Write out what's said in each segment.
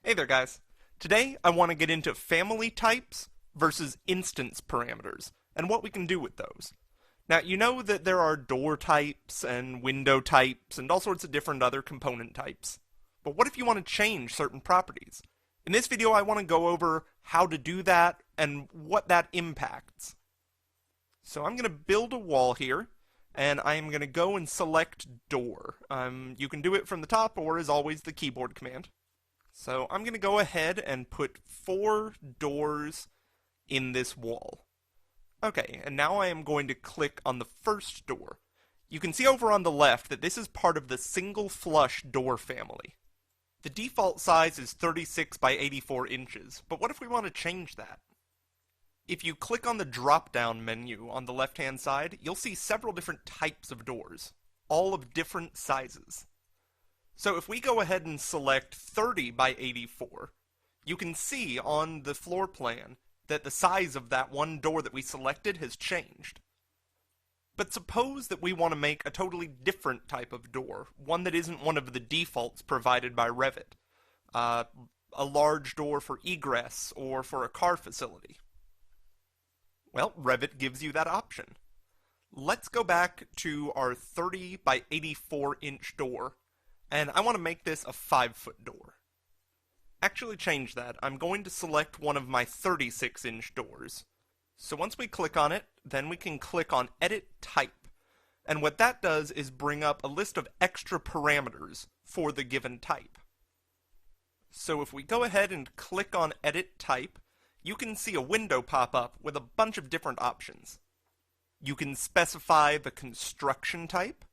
Hey there guys. Today I want to get into family types versus instance parameters and what we can do with those. Now you know that there are door types and window types and all sorts of different other component types. But what if you want to change certain properties? In this video I want to go over how to do that and what that impacts. So I'm going to build a wall here and I am going to go and select door. You can do it from the top or as always the keyboard command. So I'm going to go ahead and put 4 doors in this wall. Okay, and now I am going to click on the first door. You can see over on the left that this is part of the single flush door family. The default size is 36 by 84 inches, but what if we want to change that? If you click on the drop-down menu on the left-hand side, you'll see several different types of doors, all of different sizes. So if we go ahead and select 30 by 84, you can see on the floor plan that the size of that one door that we selected has changed. But suppose that we want to make a totally different type of door, one that isn't one of the defaults provided by Revit. A large door for egress or for a car facility. Well, Revit gives you that option. Let's go back to our 30 by 84 inch door. And I want to make this a 5-foot door. Actually change that. I'm going to select one of my 36-inch doors. So once we click on it, then we can click on Edit Type. And what that does is bring up a list of extra parameters for the given type. So if we go ahead and click on Edit Type, you can see a window pop up with a bunch of different options. You can specify the construction type.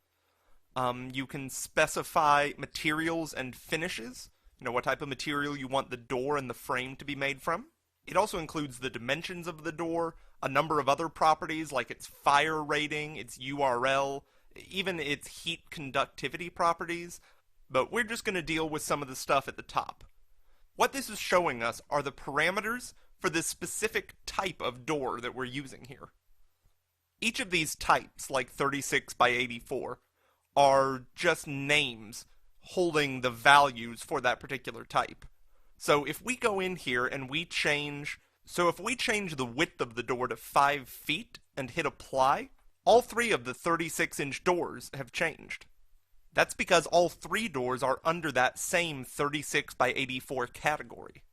You can specify materials and finishes, what type of material you want the door and the frame to be made from. It also includes the dimensions of the door, a number of other properties like its fire rating, its URL, even its heat conductivity properties, but we're just going to deal with some of the stuff at the top. What this is showing us are the parameters for this specific type of door that we're using here. Each of these types, like 36 by 84, are just names holding the values for that particular type. So if we go in here and we change the width of the door to 5 feet and hit apply, all 3 of the 36-inch doors have changed. That's because all 3 doors are under that same 36 by 84 category.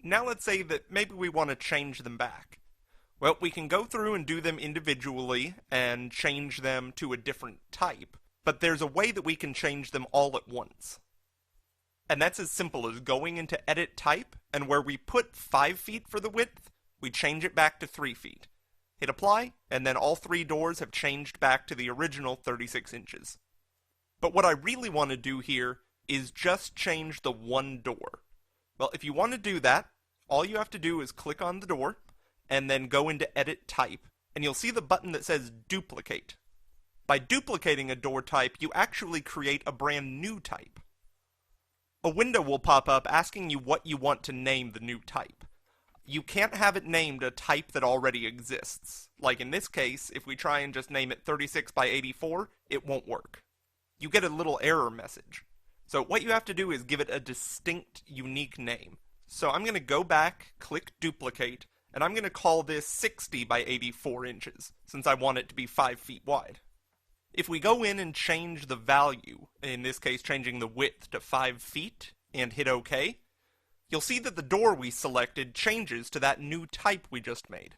Now let's say that maybe we want to change them back. Well, we can go through and do them individually and change them to a different type, but there's a way that we can change them all at once. And that's as simple as going into Edit Type, and where we put 5 feet for the width, we change it back to 3 feet. Hit Apply, and then all 3 doors have changed back to the original 36 inches. But what I really want to do here is just change the one door. Well, if you want to do that, all you have to do is click on the door, and then go into Edit Type, and you'll see the button that says Duplicate. By duplicating a door type, you actually create a brand new type. A window will pop up asking you what you want to name the new type. You can't have it named a type that already exists. Like in this case, if we try and just name it 36 by 84, it won't work. You get a little error message. So what you have to do is give it a distinct, unique name. So I'm going to go back, click Duplicate, and I'm going to call this 60 by 84 inches, since I want it to be 5 feet wide. If we go in and change the value, in this case changing the width to 5 feet, and hit OK, you'll see that the door we selected changes to that new type we just made.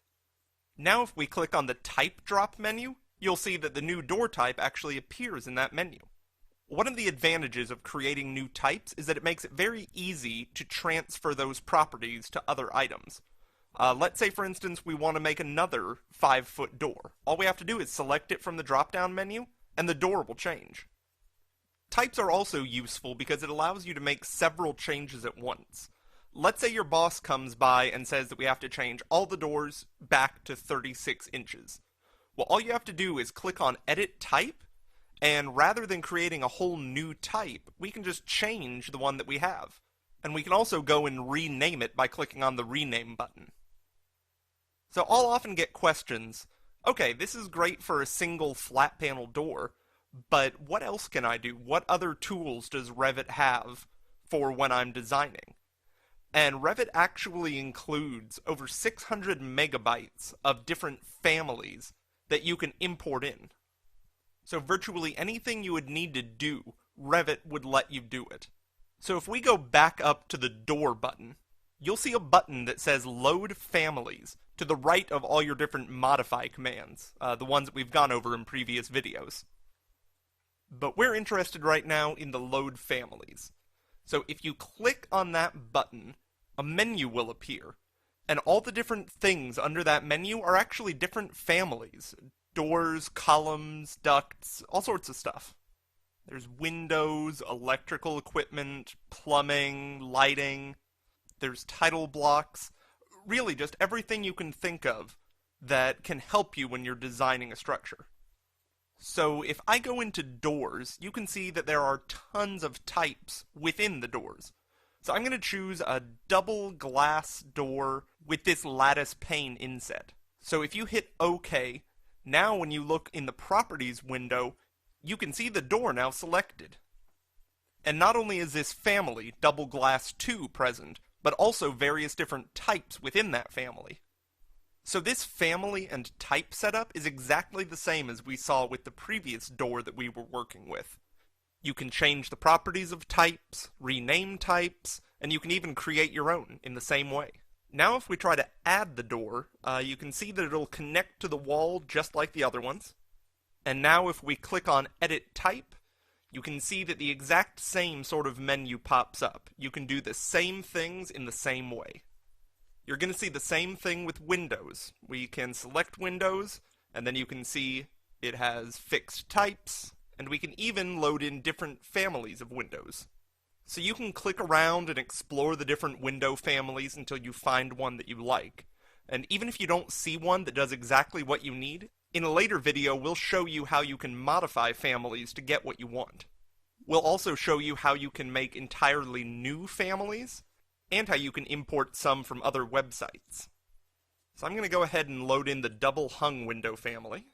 Now if we click on the Type drop menu, you'll see that the new door type actually appears in that menu. One of the advantages of creating new types is that it makes it very easy to transfer those properties to other items. Let's say, for instance, we want to make another 5-foot door. All we have to do is select it from the drop-down menu, and the door will change. Types are also useful because it allows you to make several changes at once. Let's say your boss comes by and says that we have to change all the doors back to 36 inches. Well, all you have to do is click on Edit Type, and rather than creating a whole new type, we can just change the one that we have. And we can also go and rename it by clicking on the Rename button. So I'll often get questions, okay, this is great for a single flat panel door, but what else can I do? What other tools does Revit have for when I'm designing? And Revit actually includes over 600 megabytes of different families that you can import in. So virtually anything you would need to do, Revit would let you do it. So if we go back up to the Door button, you'll see a button that says Load Families to the right of all your different modify commands, the ones that we've gone over in previous videos. But we're interested right now in the Load Families. So if you click on that button, a menu will appear, and all the different things under that menu are actually different families. Doors, columns, ducts, all sorts of stuff. There's windows, electrical equipment, plumbing, lighting. There's title blocks. Really just everything you can think of that can help you when you're designing a structure. So if I go into doors, you can see that there are tons of types within the doors. So I'm going to choose a double glass door with this lattice pane inset. So if you hit OK, now when you look in the Properties window, you can see the door now selected. And not only is this family, double glass 2, present, but also various different types within that family. So this family and type setup is exactly the same as we saw with the previous door that we were working with. You can change the properties of types, rename types, and you can even create your own in the same way. Now if we try to add the door, you can see that it'll connect to the wall just like the other ones. And now if we click on Edit Type, you can see that the exact same sort of menu pops up. You can do the same things in the same way. You're going to see the same thing with Windows. We can select Windows, and then you can see it has fixed types, and we can even load in different families of windows. So you can click around and explore the different window families until you find one that you like. And even if you don't see one that does exactly what you need, in a later video we'll show you how you can modify families to get what you want. We'll also show you how you can make entirely new families, and how you can import some from other websites. So I'm going to go ahead and load in the double hung window family.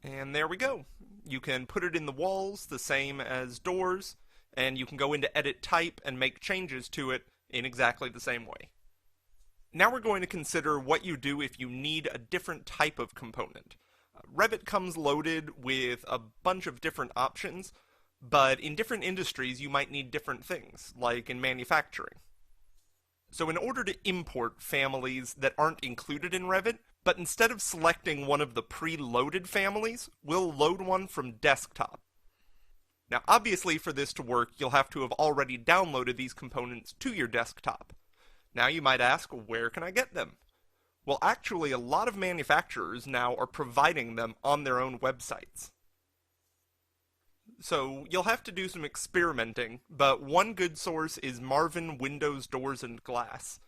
And there we go. You can put it in the walls, the same as doors, and you can go into Edit Type and make changes to it in exactly the same way. Now we're going to consider what you do if you need a different type of component. Revit comes loaded with a bunch of different options, but in different industries you might need different things, like in manufacturing. So in order to import families that aren't included in Revit, but instead of selecting one of the pre-loaded families, we'll load one from desktop. Now obviously for this to work, you'll have to have already downloaded these components to your desktop. Now you might ask, where can I get them? Well actually a lot of manufacturers now are providing them on their own websites. So you'll have to do some experimenting, but one good source is Marvin Windows Doors and Glass.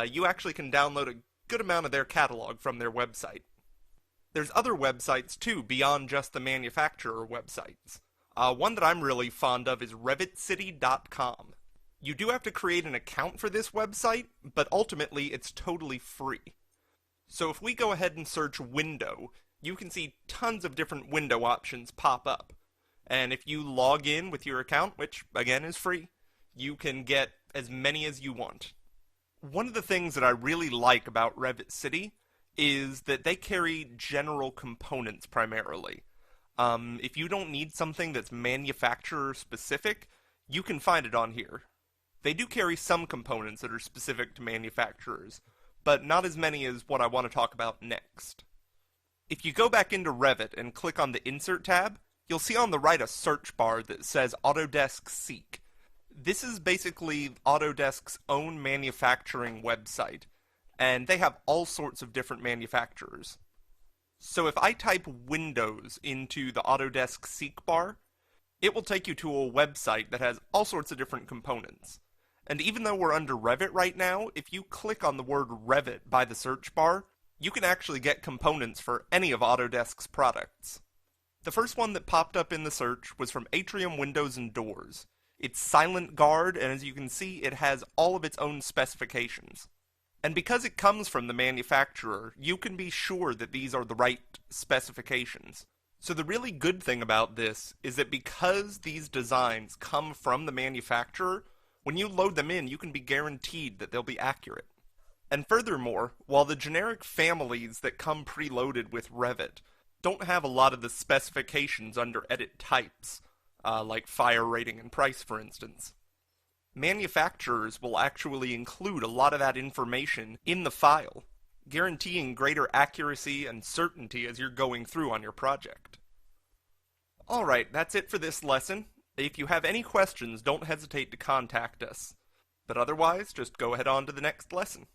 You actually can download a good amount of their catalog from their website. There's other websites too, beyond just the manufacturer websites. One that I'm really fond of is revitcity.com. You do have to create an account for this website, but ultimately it's totally free. So if we go ahead and search window, you can see tons of different window options pop up. And if you log in with your account, which again is free, you can get as many as you want. One of the things that I really like about Revit City is that they carry general components primarily. If you don't need something that's manufacturer specific, you can find it on here. They do carry some components that are specific to manufacturers, but not as many as what I want to talk about next. If you go back into Revit and click on the Insert tab, you'll see on the right a search bar that says Autodesk Seek. This is basically Autodesk's own manufacturing website, and they have all sorts of different manufacturers. So if I type Windows into the Autodesk Seek bar, it will take you to a website that has all sorts of different components. And even though we're under Revit right now, if you click on the word Revit by the search bar, you can actually get components for any of Autodesk's products. The first one that popped up in the search was from Atrium Windows and Doors. It's Silent Guard, and as you can see, it has all of its own specifications. And because it comes from the manufacturer, you can be sure that these are the right specifications. So the really good thing about this is that because these designs come from the manufacturer, When you load them in, you can be guaranteed that they'll be accurate. And furthermore, while the generic families that come preloaded with Revit don't have a lot of the specifications under edit types, like fire rating and price for instance, manufacturers will actually include a lot of that information in the file, guaranteeing greater accuracy and certainty as you're going through on your project. Alright, that's it for this lesson. If you have any questions, don't hesitate to contact us. But otherwise, just go ahead on to the next lesson.